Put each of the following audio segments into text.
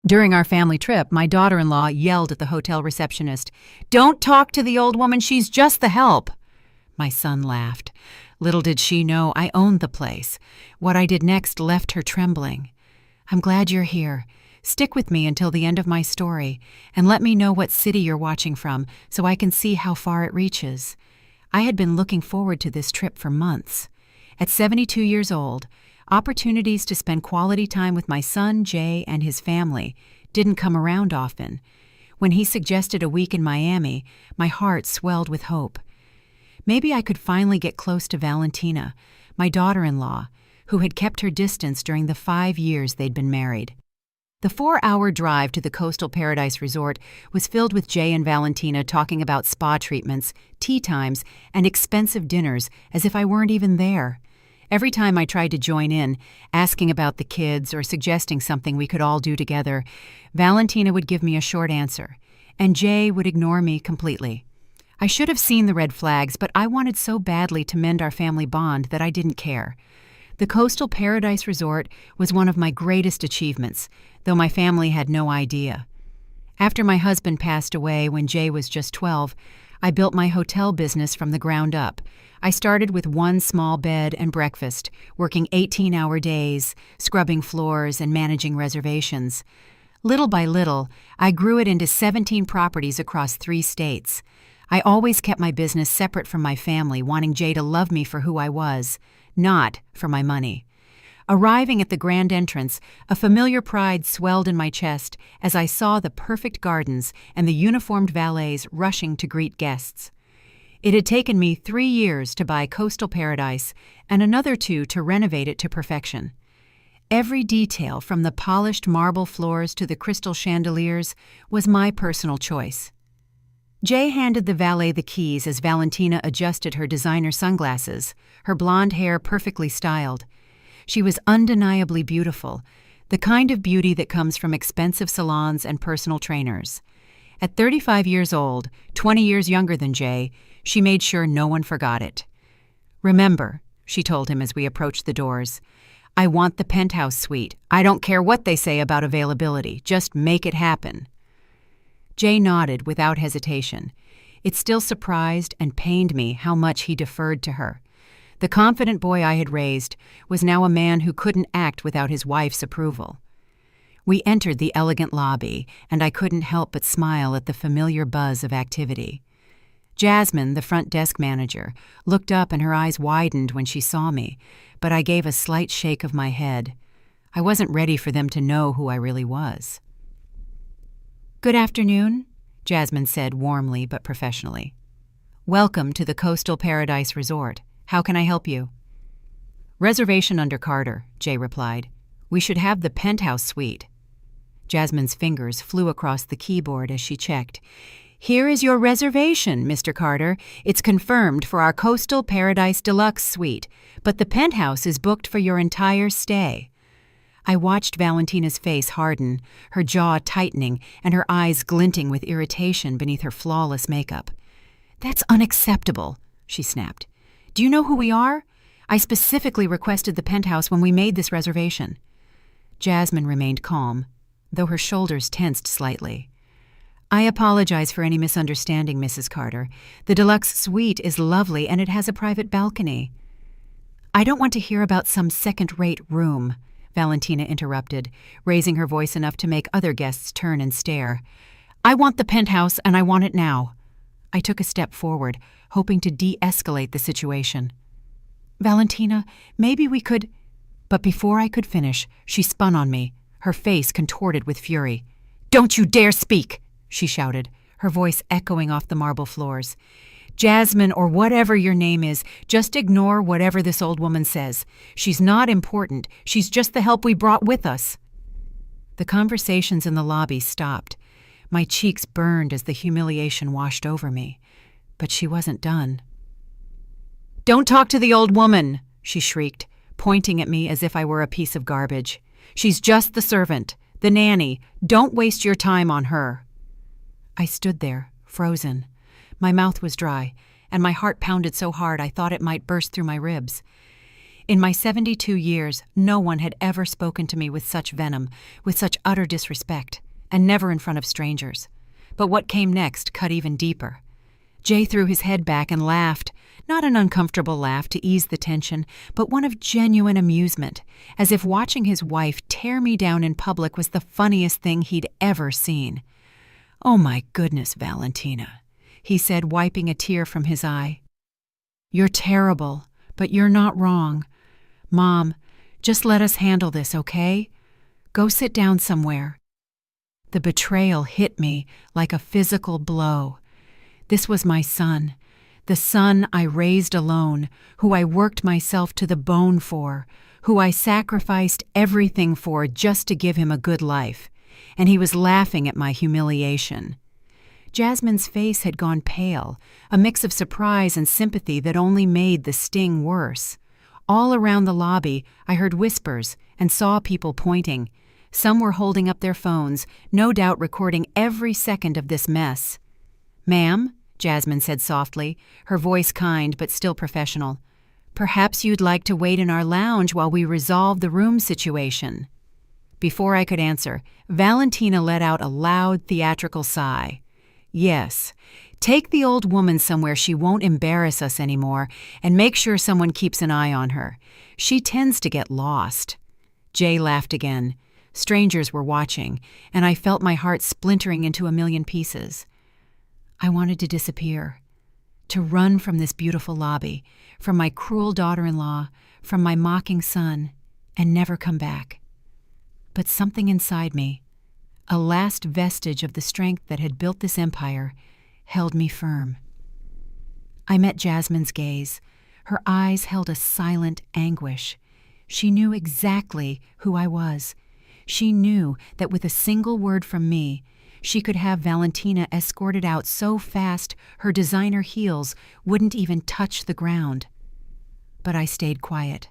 During our family trip, my daughter-in-law yelled at the hotel receptionist, "Don't talk to the old woman, she's just the help." My son laughed. Little did she know I owned the place. What I did next left her trembling. "I'm glad you're here. Stick with me until the end of my story, and let me know what city you're watching from so I can see how far it reaches." I had been looking forward to this trip for months. At 72 years old, opportunities to spend quality time with my son, Jay, and his family didn't come around often. When he suggested a week in Miami, my heart swelled with hope. Maybe I could finally get close to Valentina, my daughter-in-law, who had kept her distance during the 5 years they'd been married. The 4-hour drive to the Coastal Paradise Resort was filled with Jay and Valentina talking about spa treatments, tea times, and expensive dinners as if I weren't even there. Every time I tried to join in, asking about the kids or suggesting something we could all do together, Valentina would give me a short answer, and Jay would ignore me completely. I should have seen the red flags, but I wanted so badly to mend our family bond that I didn't care. The Coastal Paradise Resort was one of my greatest achievements, though my family had no idea. After my husband passed away when Jay was just 12, I built my hotel business from the ground up. I started with one small bed and breakfast, working 18-hour days, scrubbing floors and managing reservations. Little by little, I grew it into 17 properties across 3 states. I always kept my business separate from my family, wanting Jay to love me for who I was, not for my money. Arriving at the grand entrance, a familiar pride swelled in my chest as I saw the perfect gardens and the uniformed valets rushing to greet guests. It had taken me 3 years to buy Coastal Paradise and another 2 to renovate it to perfection. Every detail, from the polished marble floors to the crystal chandeliers, was my personal choice. Jay handed the valet the keys as Valentina adjusted her designer sunglasses, her blonde hair perfectly styled. She was undeniably beautiful, the kind of beauty that comes from expensive salons and personal trainers. At 35 years old, 20 years younger than Jay, she made sure no one forgot it. "Remember," she told him as we approached the doors, "I want the penthouse suite. I don't care what they say about availability. Just make it happen." Jay nodded without hesitation. It still surprised and pained me how much he deferred to her. The confident boy I had raised was now a man who couldn't act without his wife's approval. We entered the elegant lobby, and I couldn't help but smile at the familiar buzz of activity. Jasmine, the front desk manager, looked up and her eyes widened when she saw me, but I gave a slight shake of my head. I wasn't ready for them to know who I really was. "Good afternoon," Jasmine said warmly but professionally. "Welcome to the Coastal Paradise Resort. How can I help you?" "Reservation under Carter," Jay replied. "We should have the penthouse suite." Jasmine's fingers flew across the keyboard as she checked. "Here is your reservation, Mr. Carter. It's confirmed for our Coastal Paradise Deluxe suite, but the penthouse is booked for your entire stay." I watched Valentina's face harden, her jaw tightening and her eyes glinting with irritation beneath her flawless makeup. "That's unacceptable," she snapped. "Do you know who we are? I specifically requested the penthouse when we made this reservation." Jasmine remained calm, though her shoulders tensed slightly. "I apologize for any misunderstanding, Mrs. Carter. The deluxe suite is lovely and it has a private balcony." "I don't want to hear about some second-rate room," Valentina interrupted, raising her voice enough to make other guests turn and stare. "I want the penthouse and I want it now." I took a step forward, hoping to de-escalate the situation. "Valentina, maybe we could—" But before I could finish, she spun on me, her face contorted with fury. "Don't you dare speak!" she shouted, her voice echoing off the marble floors. "Jasmine, or whatever your name is, just ignore whatever this old woman says. She's not important. She's just the help we brought with us." The conversations in the lobby stopped. My cheeks burned as the humiliation washed over me. But she wasn't done. "Don't talk to the old woman," she shrieked, pointing at me as if I were a piece of garbage. "She's just the servant, the nanny. Don't waste your time on her." I stood there, frozen. My mouth was dry, and my heart pounded so hard I thought it might burst through my ribs. In my 72 years, no one had ever spoken to me with such venom, with such utter disrespect, and never in front of strangers. But what came next cut even deeper. Jay threw his head back and laughed, not an uncomfortable laugh to ease the tension, but one of genuine amusement, as if watching his wife tear me down in public was the funniest thing he'd ever seen. "Oh my goodness, Valentina," he said, wiping a tear from his eye. "You're terrible, but you're not wrong. Mom, just let us handle this, okay? Go sit down somewhere." The betrayal hit me like a physical blow. This was my son, the son I raised alone, who I worked myself to the bone for, who I sacrificed everything for just to give him a good life, and he was laughing at my humiliation. Jasmine's face had gone pale, a mix of surprise and sympathy that only made the sting worse. All around the lobby, I heard whispers and saw people pointing. Some were holding up their phones, no doubt recording every second of this mess. "Ma'am," Jasmine said softly, her voice kind but still professional, "perhaps you'd like to wait in our lounge while we resolve the room situation." Before I could answer, Valentina let out a loud theatrical sigh. "Yes, take the old woman somewhere she won't embarrass us anymore, and make sure someone keeps an eye on her. She tends to get lost." Jay laughed again. Strangers were watching, and I felt my heart splintering into a million pieces. I wanted to disappear, to run from this beautiful lobby, from my cruel daughter-in-law, from my mocking son, and never come back. But something inside me, a last vestige of the strength that had built this empire, held me firm. I met Jasmine's gaze. Her eyes held a silent anguish. She knew exactly who I was. She knew that with a single word from me, she could have Valentina escorted out so fast her designer heels wouldn't even touch the ground. But I stayed quiet.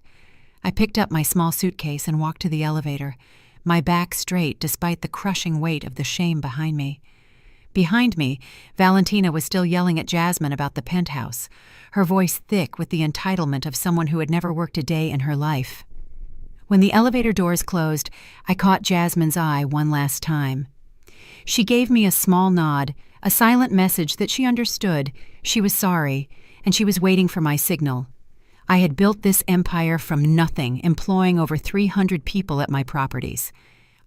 I picked up my small suitcase and walked to the elevator, my back straight despite the crushing weight of the shame behind me. Behind me, Valentina was still yelling at Jasmine about the penthouse, her voice thick with the entitlement of someone who had never worked a day in her life. When the elevator doors closed, I caught Jasmine's eye one last time. She gave me a small nod, a silent message that she understood, she was sorry, and she was waiting for my signal. I had built this empire from nothing, employing over 300 people at my properties.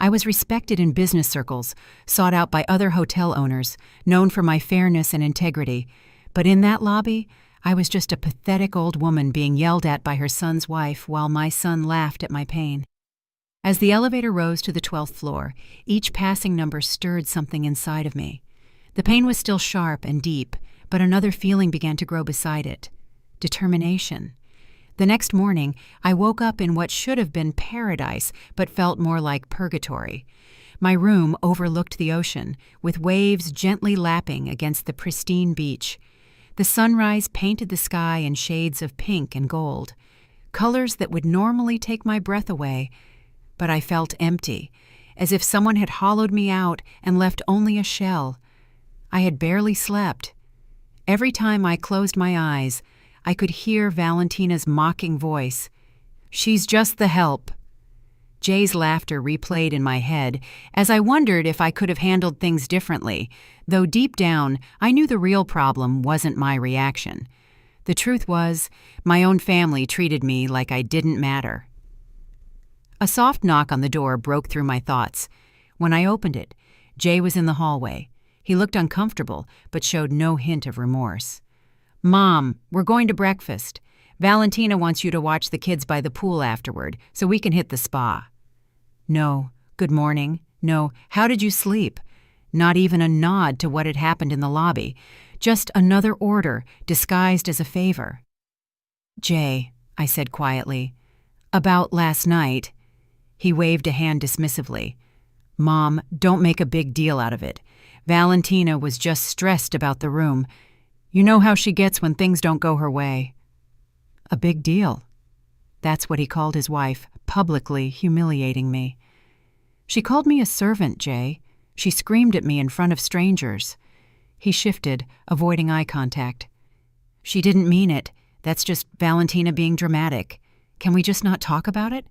I was respected in business circles, sought out by other hotel owners, known for my fairness and integrity. But in that lobby, I was just a pathetic old woman being yelled at by her son's wife while my son laughed at my pain. As the elevator rose to the 12th floor, each passing number stirred something inside of me. The pain was still sharp and deep, but another feeling began to grow beside it: determination. The next morning, I woke up in what should have been paradise, but felt more like purgatory. My room overlooked the ocean, with waves gently lapping against the pristine beach. The sunrise painted the sky in shades of pink and gold, colors that would normally take my breath away. But I felt empty, as if someone had hollowed me out and left only a shell. I had barely slept. Every time I closed my eyes, I could hear Valentina's mocking voice. "She's just the help." Jay's laughter replayed in my head as I wondered if I could have handled things differently, though deep down I knew the real problem wasn't my reaction. The truth was, my own family treated me like I didn't matter. A soft knock on the door broke through my thoughts. When I opened it, Jay was in the hallway. He looked uncomfortable, but showed no hint of remorse. "Mom, we're going to breakfast. Valentina wants you to watch the kids by the pool afterward, so we can hit the spa." No, good morning. No, how did you sleep? Not even a nod to what had happened in the lobby. Just another order, disguised as a favor. "Jay," I said quietly, "about last night." He waved a hand dismissively. "Mom, don't make a big deal out of it. Valentina was just stressed about the room. You know how she gets when things don't go her way." A big deal. That's what he called his wife, publicly humiliating me. "She called me a servant, Jay. She screamed at me in front of strangers." He shifted, avoiding eye contact. "She didn't mean it. That's just Valentina being dramatic. Can we just not talk about it?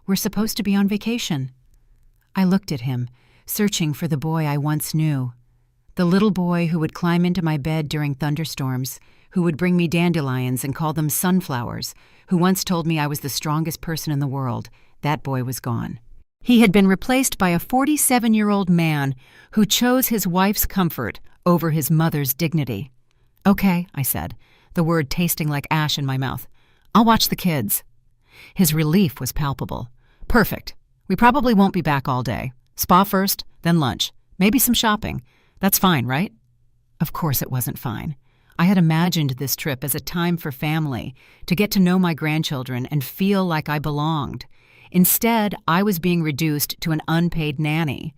We're supposed to be on vacation." I looked at him, searching for the boy I once knew. The little boy who would climb into my bed during thunderstorms, who would bring me dandelions and call them sunflowers, who once told me I was the strongest person in the world. That boy was gone. He had been replaced by a 47-year-old man who chose his wife's comfort over his mother's dignity. "Okay," I said, the word tasting like ash in my mouth. "I'll watch the kids." His relief was palpable. "Perfect. We probably won't be back all day. Spa first, then lunch. Maybe some shopping. That's fine, right?" Of course it wasn't fine. I had imagined this trip as a time for family, to get to know my grandchildren and feel like I belonged. Instead, I was being reduced to an unpaid nanny.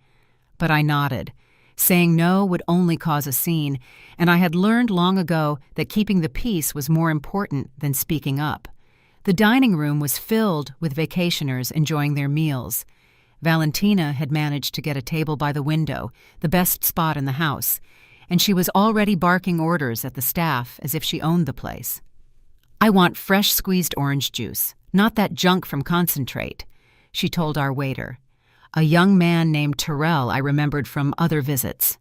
But I nodded. Saying no would only cause a scene, and I had learned long ago that keeping the peace was more important than speaking up. The dining room was filled with vacationers enjoying their meals. Valentina had managed to get a table by the window, the best spot in the house, and she was already barking orders at the staff as if she owned the place. "I want fresh squeezed orange juice, not that junk from Concentrate," she told our waiter. A young man named Terrell I remembered from other visits.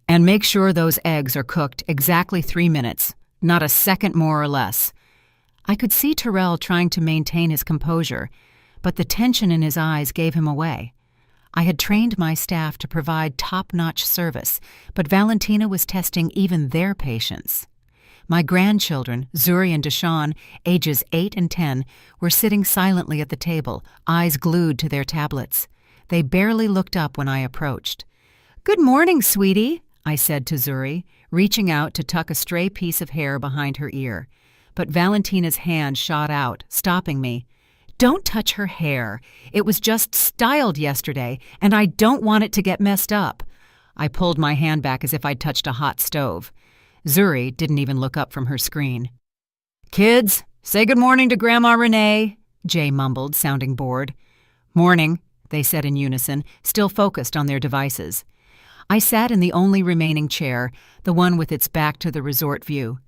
"And make sure those eggs are cooked exactly 3 minutes, not a second more or less." I could see Terrell trying to maintain his composure, but the tension in his eyes gave him away. I had trained my staff to provide top-notch service, but Valentina was testing even their patience. My grandchildren, Zuri and Deshawn, ages 8 and 10, were sitting silently at the table, eyes glued to their tablets. They barely looked up when I approached. "Good morning, sweetie," I said to Zuri, reaching out to tuck a stray piece of hair behind her ear. But Valentina's hand shot out, stopping me. "Don't touch her hair. It was just styled yesterday, and I don't want it to get messed up." I pulled my hand back as if I'd touched a hot stove. Zuri didn't even look up from her screen. "Kids, say good morning to Grandma Renee," Jay mumbled, sounding bored. "Morning," they said in unison, still focused on their devices. I sat in the only remaining chair, the one with its back to the resort view.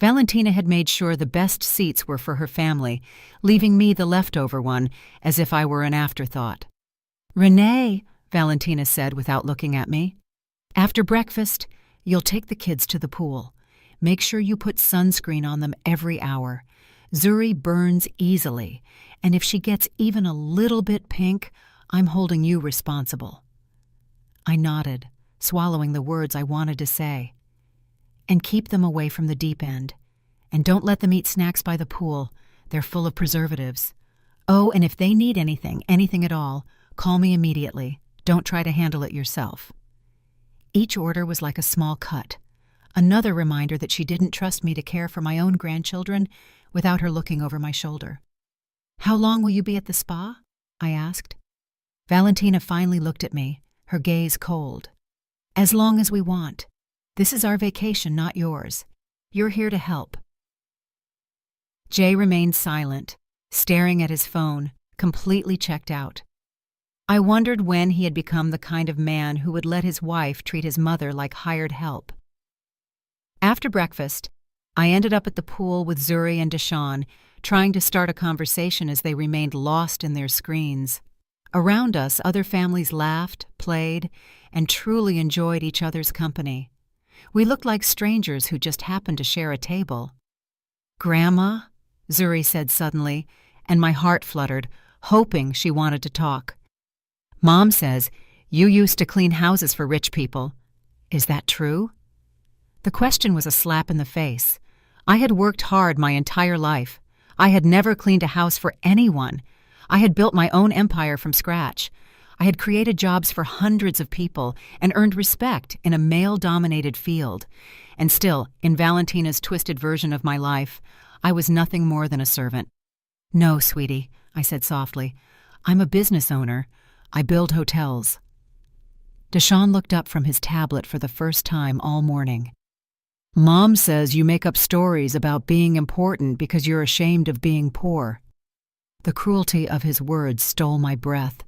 Valentina had made sure the best seats were for her family, leaving me the leftover one, as if I were an afterthought. "Renee," Valentina said without looking at me, "after breakfast, you'll take the kids to the pool. Make sure you put sunscreen on them every hour. Zuri burns easily, and if she gets even a little bit pink, I'm holding you responsible." I nodded, swallowing the words I wanted to say. "And keep them away from the deep end. And don't let them eat snacks by the pool. They're full of preservatives. Oh, and if they need anything at all, call me immediately. Don't try to handle it yourself." Each order was like a small cut, another reminder that she didn't trust me to care for my own grandchildren without her looking over my shoulder. "How long will you be at the spa?" I asked. Valentina finally looked at me, her gaze cold. "As long as we want. This is our vacation, not yours. You're here to help." Jay remained silent, staring at his phone, completely checked out. I wondered when he had become the kind of man who would let his wife treat his mother like hired help. After breakfast, I ended up at the pool with Zuri and Deshawn, trying to start a conversation as they remained lost in their screens. Around us, other families laughed, played, and truly enjoyed each other's company. We looked like strangers who just happened to share a table. "Grandma," Zuri said suddenly, and my heart fluttered, hoping she wanted to talk. "Mom says you used to clean houses for rich people. Is that true?" The question was a slap in the face. I had worked hard my entire life. I had never cleaned a house for anyone. I had built my own empire from scratch. I had created jobs for hundreds of people and earned respect in a male-dominated field. And still, in Valentina's twisted version of my life, I was nothing more than a servant. "No, sweetie," I said softly. "I'm a business owner. I build hotels." Deshawn looked up from his tablet for the first time all morning. "Mom says you make up stories about being important because you're ashamed of being poor." The cruelty of his words stole my breath.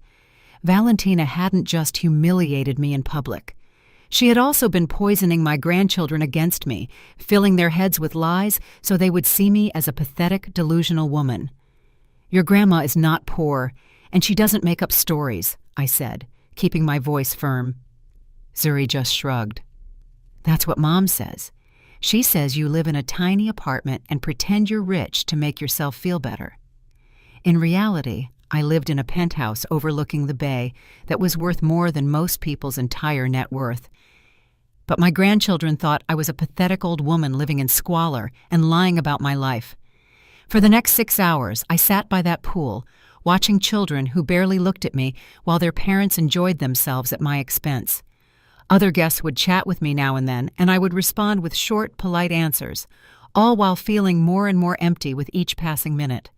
Valentina hadn't just humiliated me in public. She had also been poisoning my grandchildren against me, filling their heads with lies so they would see me as a pathetic, delusional woman. Your grandma is not poor, and she doesn't make up stories, I said, keeping my voice firm. Zuri just shrugged. That's what Mom says. She says you live in a tiny apartment and pretend you're rich to make yourself feel better. In reality, I lived in a penthouse overlooking the bay that was worth more than most people's entire net worth. But my grandchildren thought I was a pathetic old woman living in squalor and lying about my life. For the next 6 hours, I sat by that pool, watching children who barely looked at me while their parents enjoyed themselves at my expense. Other guests would chat with me now and then, and I would respond with short, polite answers, all while feeling more and more empty with each passing minute.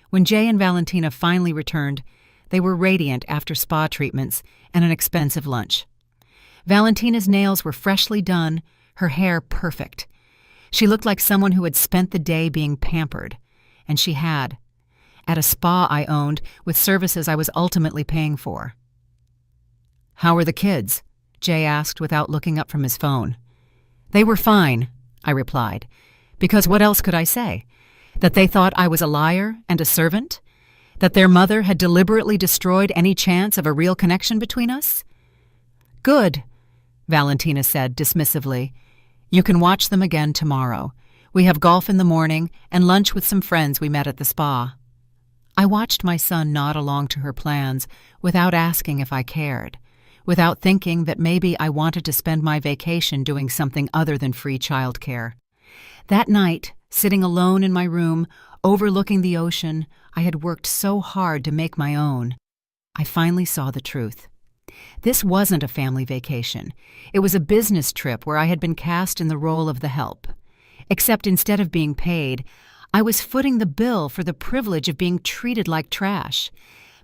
When Jay and Valentina finally returned, they were radiant after spa treatments and an expensive lunch. Valentina's nails were freshly done, her hair perfect. She looked like someone who had spent the day being pampered, and she had, at a spa I owned with services I was ultimately paying for. "How are the kids?" Jay asked without looking up from his phone. "They were fine," I replied, because what else could I say? That they thought I was a liar and a servant? That their mother had deliberately destroyed any chance of a real connection between us? "Good," Valentina said dismissively. "You can watch them again tomorrow. We have golf in the morning and lunch with some friends we met at the spa." I watched my son nod along to her plans without asking if I cared, without thinking that maybe I wanted to spend my vacation doing something other than free childcare. That night, sitting alone in my room, overlooking the ocean I had worked so hard to make my own, I finally saw the truth. This wasn't a family vacation. It was a business trip where I had been cast in the role of the help. Except instead of being paid, I was footing the bill for the privilege of being treated like trash.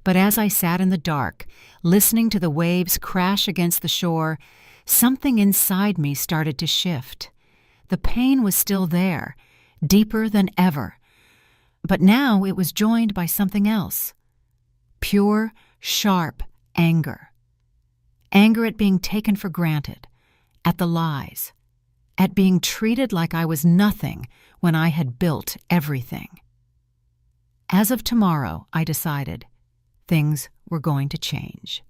But as I sat in the dark, listening to the waves crash against the shore, something inside me started to shift. The pain was still there, deeper than ever. But now it was joined by something else. Pure, sharp anger. Anger at being taken for granted, at the lies, at being treated like I was nothing when I had built everything. As of tomorrow, I decided, things were going to change.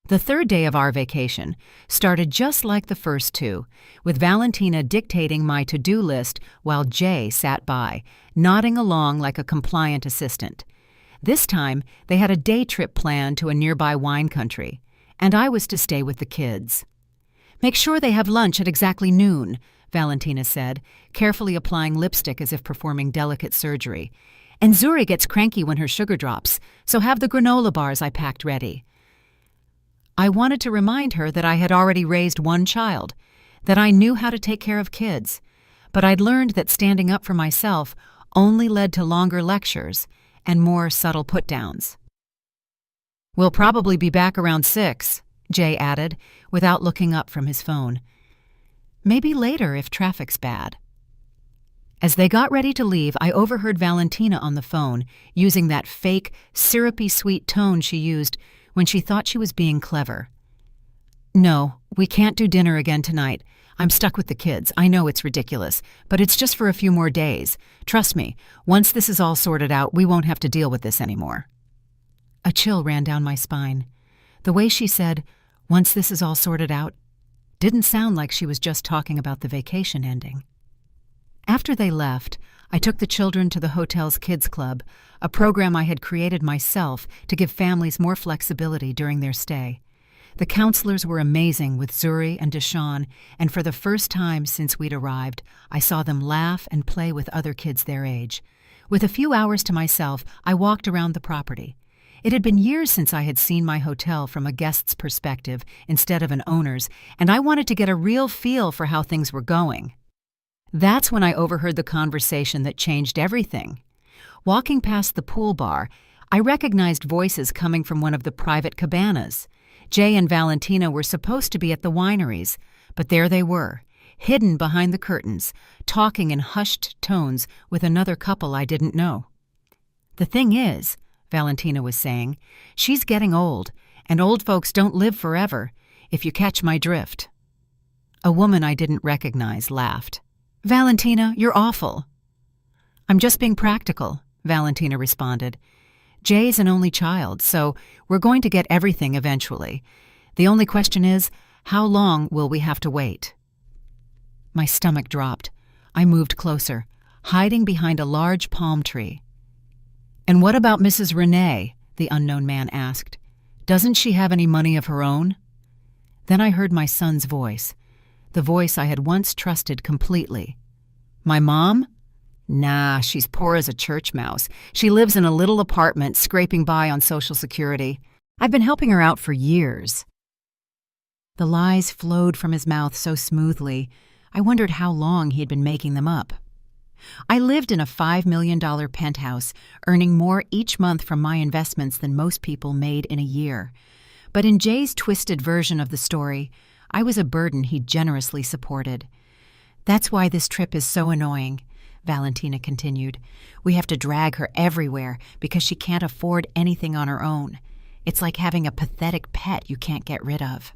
The third day of our vacation started just like the first two, with Valentina dictating my to-do list while Jay sat by, nodding along like a compliant assistant. This time, they had a day trip planned to a nearby wine country, and I was to stay with the kids. "Make sure they have lunch at exactly noon," Valentina said, carefully applying lipstick as if performing delicate surgery. "And Zuri gets cranky when her sugar drops, so have the granola bars I packed ready." I wanted to remind her that I had already raised one child, that I knew how to take care of kids, but I'd learned that standing up for myself only led to longer lectures and more subtle put-downs. "We'll probably be back around 6, Jay added, without looking up from his phone. "Maybe later if traffic's bad." As they got ready to leave, I overheard Valentina on the phone, using that fake, syrupy sweet tone she used when she thought she was being clever. "No, we can't do dinner again tonight. I'm stuck with the kids. I know it's ridiculous, but it's just for a few more days. Trust me, once this is all sorted out, we won't have to deal with this anymore." A chill ran down my spine. The way she said, "once this is all sorted out," didn't sound like she was just talking about the vacation ending. After they left, I took the children to the hotel's kids club, a program I had created myself to give families more flexibility during their stay. The counselors were amazing with Zuri and Deshawn, and for the first time since we'd arrived, I saw them laugh and play with other kids their age. With a few hours to myself, I walked around the property. It had been years since I had seen my hotel from a guest's perspective instead of an owner's, and I wanted to get a real feel for how things were going. That's when I overheard the conversation that changed everything. Walking past the pool bar, I recognized voices coming from one of the private cabanas. Jay and Valentina were supposed to be at the wineries, but there they were, hidden behind the curtains, talking in hushed tones with another couple I didn't know. "The thing is," Valentina was saying, "she's getting old, and old folks don't live forever, if you catch my drift." A woman I didn't recognize laughed. "Valentina, you're awful." "I'm just being practical," Valentina responded. Jay's an only child, so we're going to get everything eventually. The only question is, how long will we have to wait? My stomach dropped. I moved closer, hiding behind a large palm tree. And what about Mrs. Renee? The unknown man asked. Doesn't she have any money of her own? Then I heard my son's voice, the voice I had once trusted completely. My mom? Nah, she's poor as a church mouse. She lives in a little apartment, scraping by on Social Security. I've been helping her out for years. The lies flowed from his mouth so smoothly, I wondered how long he had been making them up. I lived in a $5 million penthouse, earning more each month from my investments than most people made in a year. But in Jay's twisted version of the story, I was a burden he generously supported. That's why this trip is so annoying, Valentina continued. We have to drag her everywhere because she can't afford anything on her own. It's like having a pathetic pet you can't get rid of.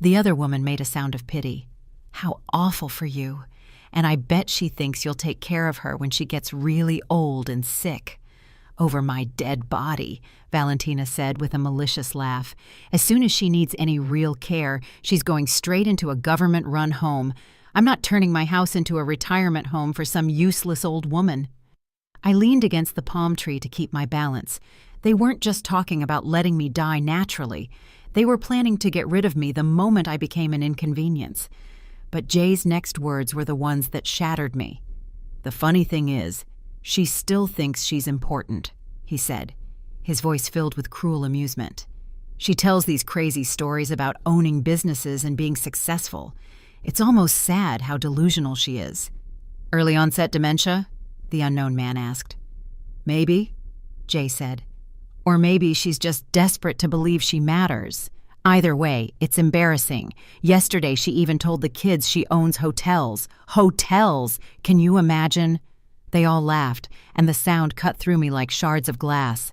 The other woman made a sound of pity. How awful for you. And I bet she thinks you'll take care of her when she gets really old and sick. Over my dead body, Valentina said with a malicious laugh. As soon as she needs any real care, she's going straight into a government-run home. I'm not turning my house into a retirement home for some useless old woman. I leaned against the palm tree to keep my balance. They weren't just talking about letting me die naturally. They were planning to get rid of me the moment I became an inconvenience. But Jay's next words were the ones that shattered me. The funny thing is, she still thinks she's important, he said, his voice filled with cruel amusement. She tells these crazy stories about owning businesses and being successful. It's almost sad how delusional she is. Early onset dementia? The unknown man asked. Maybe, Jay said. Or maybe she's just desperate to believe she matters. Either way, it's embarrassing. Yesterday, she even told the kids she owns hotels. Hotels! Can you imagine? They all laughed, and the sound cut through me like shards of glass.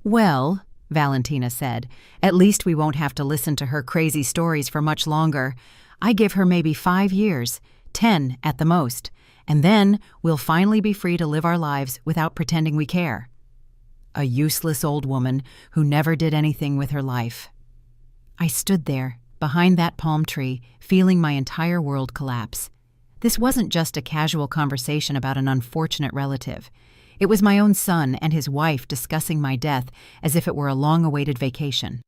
Well, Valentina said, at least we won't have to listen to her crazy stories for much longer. I give her maybe 5 years, 10 at the most, and then we'll finally be free to live our lives without pretending we care. A useless old woman who never did anything with her life. I stood there, behind that palm tree, feeling my entire world collapse. This wasn't just a casual conversation about an unfortunate relative. It was my own son and his wife discussing my death as if it were a long-awaited vacation.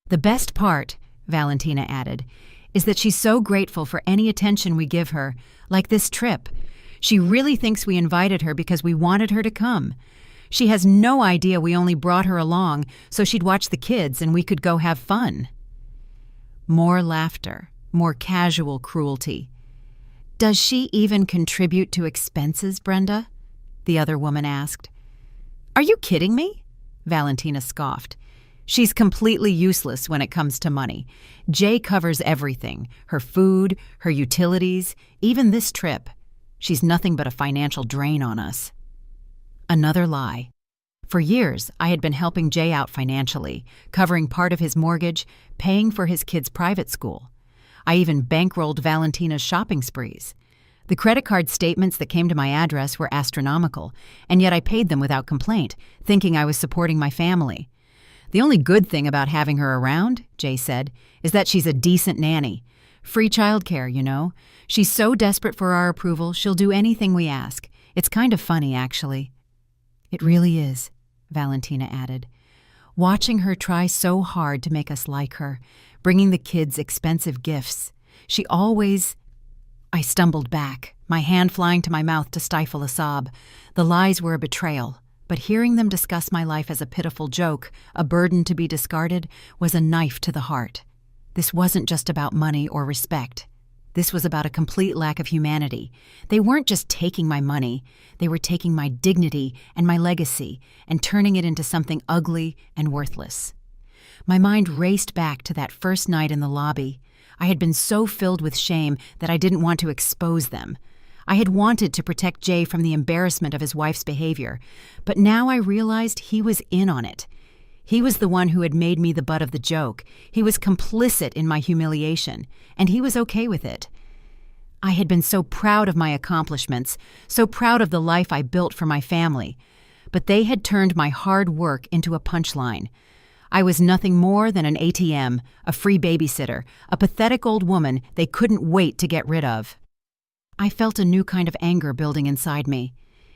The best part, Valentina added, is that she's so grateful for any attention we give her, like this trip. She really thinks we invited her because we wanted her to come. She has no idea we only brought her along so she'd watch the kids and we could go have fun. More laughter, more casual cruelty. Does she even contribute to expenses, Brenda? The other woman asked. Are you kidding me? Valentina scoffed. She's completely useless when it comes to money. Jay covers everything, her food, her utilities, even this trip. She's nothing but a financial drain on us. Another lie. For years, I had been helping Jay out financially, covering part of his mortgage, paying for his kids' private school. I even bankrolled Valentina's shopping sprees. The credit card statements that came to my address were astronomical, and yet I paid them without complaint, thinking I was supporting my family. The only good thing about having her around, Jay said, is that she's a decent nanny. Free childcare, you know. She's so desperate for our approval, she'll do anything we ask. It's kind of funny, actually. It really is, Valentina added. Watching her try so hard to make us like her, bringing the kids expensive gifts. She always... I stumbled back, my hand flying to my mouth to stifle a sob. The lies were a betrayal, but hearing them discuss my life as a pitiful joke, a burden to be discarded, was a knife to the heart. This wasn't just about money or respect. This was about a complete lack of humanity. They weren't just taking my money, they were taking my dignity and my legacy and turning it into something ugly and worthless. My mind raced back to that first night in the lobby. I had been so filled with shame that I didn't want to expose them. I had wanted to protect Jay from the embarrassment of his wife's behavior, but now I realized he was in on it. He was the one who had made me the butt of the joke. He was complicit in my humiliation, and he was okay with it. I had been so proud of my accomplishments, so proud of the life I built for my family. But they had turned my hard work into a punchline. I was nothing more than an ATM, a free babysitter, a pathetic old woman they couldn't wait to get rid of. I felt a new kind of anger building inside me.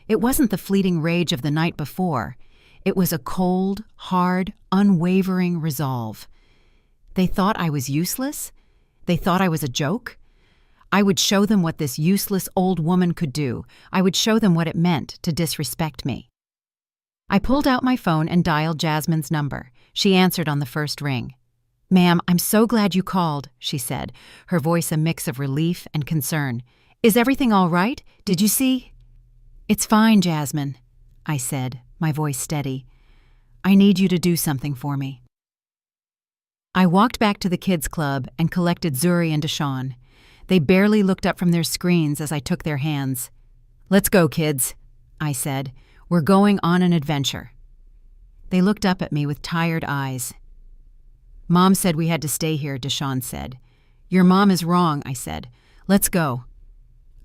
It wasn't the fleeting rage of the night before. It was a cold, hard, unwavering resolve. They thought I was useless? They thought I was a joke? I would show them what this useless old woman could do. I would show them what it meant to disrespect me. I pulled out my phone and dialed Jasmine's number. She answered on the first ring. "Ma'am, I'm so glad you called," she said, her voice a mix of relief and concern. "Is everything all right? Did you see?" "It's fine, Jasmine," I said, my voice steady. "I need you to do something for me." I walked back to the kids' club and collected Zuri and Deshawn. They barely looked up from their screens as I took their hands. "Let's go, kids," I said. "We're going on an adventure." They looked up at me with tired eyes. "Mom said we had to stay here," Deshawn said. "Your mom is wrong," I said. "Let's go."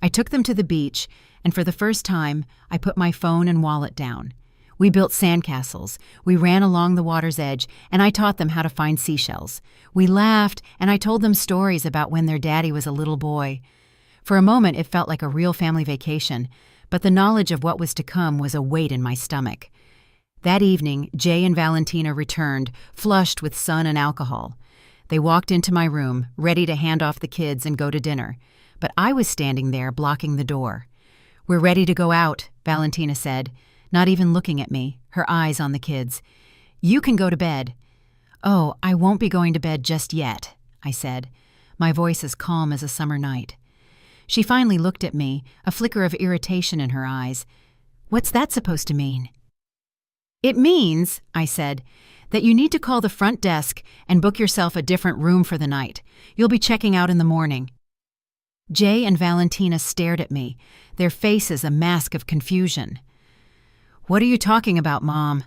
I took them to the beach, and for the first time, I put my phone and wallet down. We built sandcastles, we ran along the water's edge, and I taught them how to find seashells. We laughed, and I told them stories about when their daddy was a little boy. For a moment, it felt like a real family vacation, but the knowledge of what was to come was a weight in my stomach. That evening, Jay and Valentina returned, flushed with sun and alcohol. They walked into my room, ready to hand off the kids and go to dinner, but I was standing there blocking the door. "We're ready to go out," Valentina said, not even looking at me, her eyes on the kids. "You can go to bed." "Oh, I won't be going to bed just yet," I said, my voice as calm as a summer night. She finally looked at me, a flicker of irritation in her eyes. "What's that supposed to mean?" "It means," I said, "that you need to call the front desk and book yourself a different room for the night. You'll be checking out in the morning." Jay and Valentina stared at me, their faces a mask of confusion. "What are you talking about, Mom?"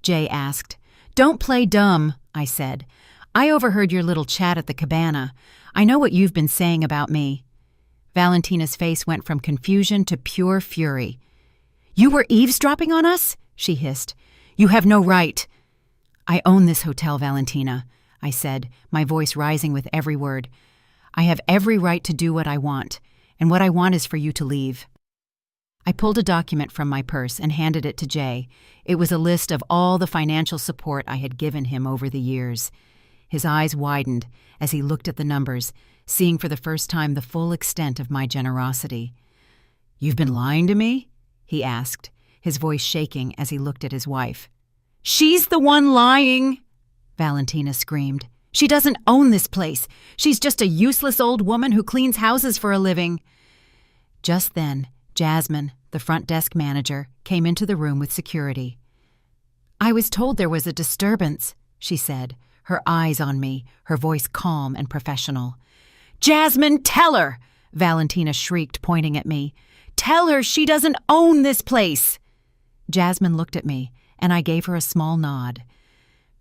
Jay asked. "Don't play dumb," I said. "I overheard your little chat at the cabana. I know what you've been saying about me." Valentina's face went from confusion to pure fury. "You were eavesdropping on us?" she hissed. "You have no right." "I own this hotel, Valentina," I said, my voice rising with every word. "I have every right to do what I want, and what I want is for you to leave." I pulled a document from my purse and handed it to Jay. It was a list of all the financial support I had given him over the years. His eyes widened as he looked at the numbers, seeing for the first time the full extent of my generosity. "You've been lying to me?" he asked, his voice shaking as he looked at his wife. "She's the one lying!" Valentina screamed. "She doesn't own this place. She's just a useless old woman who cleans houses for a living." Just then, Jasmine, the front desk manager, came into the room with security. "I was told there was a disturbance," she said, her eyes on me, her voice calm and professional. "Jasmine, tell her!" Valentina shrieked, pointing at me. "Tell her she doesn't own this place!" Jasmine looked at me, and I gave her a small nod.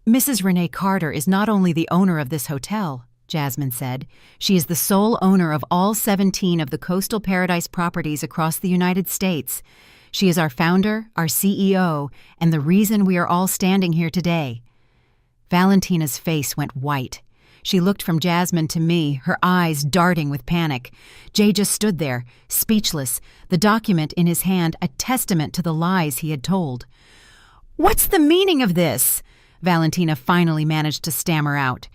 "Mrs. Renee Carter is not only the owner of this hotel," Jasmine said. "She is the sole owner of all 17 of the coastal paradise properties across the United States. She is our founder, our CEO, and the reason we are all standing here today." Valentina's face went white. She looked from Jasmine to me, her eyes darting with panic. Jay just stood there, speechless, the document in his hand a testament to the lies he had told. "What's the meaning of this?" Valentina finally managed to stammer out.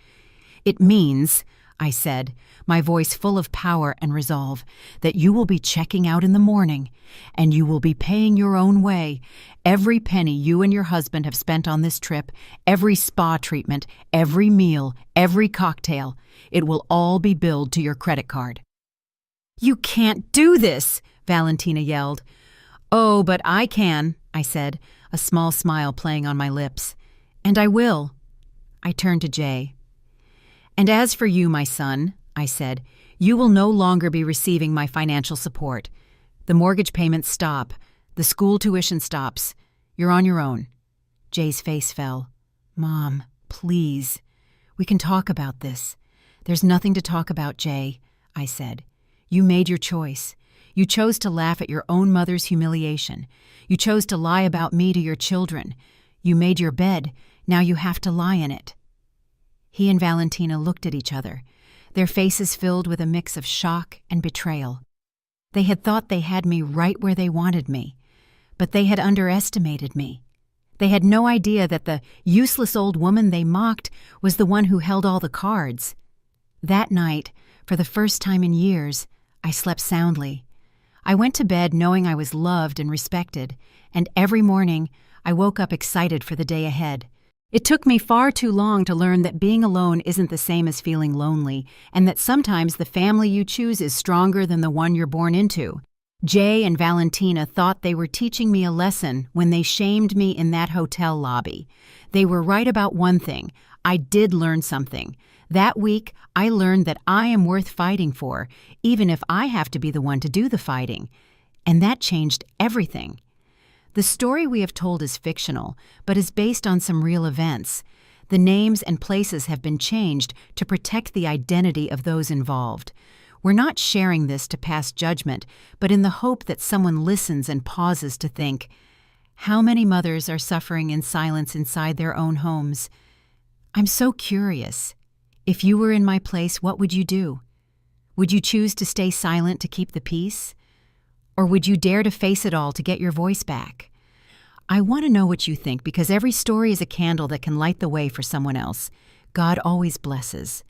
"It means," I said, my voice full of power and resolve, "that you will be checking out in the morning, and you will be paying your own way. Every penny you and your husband have spent on this trip, every spa treatment, every meal, every cocktail, it will all be billed to your credit card." "You can't do this!" Valentina yelled. "Oh, but I can," I said, a small smile playing on my lips. "And I will." I turned to Jay. "And as for you, my son," I said, "you will no longer be receiving my financial support. The mortgage payments stop. The school tuition stops. You're on your own." Jay's face fell. "Mom, please. We can talk about this." "There's nothing to talk about, Jay," I said. You made your choice. You chose to laugh at your own mother's humiliation. You chose to lie about me to your children. You made your bed. Now you have to lie in it." He and Valentina looked at each other, their faces filled with a mix of shock and betrayal. They had thought they had me right where they wanted me, but they had underestimated me. They had no idea that the useless old woman they mocked was the one who held all the cards. That night, for the first time in years, I slept soundly. I went to bed knowing I was loved and respected, and every morning I woke up excited for the day ahead. It took me far too long to learn that being alone isn't the same as feeling lonely, and that sometimes the family you choose is stronger than the one you're born into. Jay and Valentina thought they were teaching me a lesson when they shamed me in that hotel lobby. They were right about one thing. I did learn something. That week, I learned that I am worth fighting for, even if I have to be the one to do the fighting. And that changed everything. The story we have told is fictional, but is based on some real events. The names and places have been changed to protect the identity of those involved. We're not sharing this to pass judgment, but in the hope that someone listens and pauses to think, how many mothers are suffering in silence inside their own homes? I'm so curious. If you were in my place, what would you do? Would you choose to stay silent to keep the peace? Or would you dare to face it all to get your voice back? I want to know what you think, because every story is a candle that can light the way for someone else. God always blesses.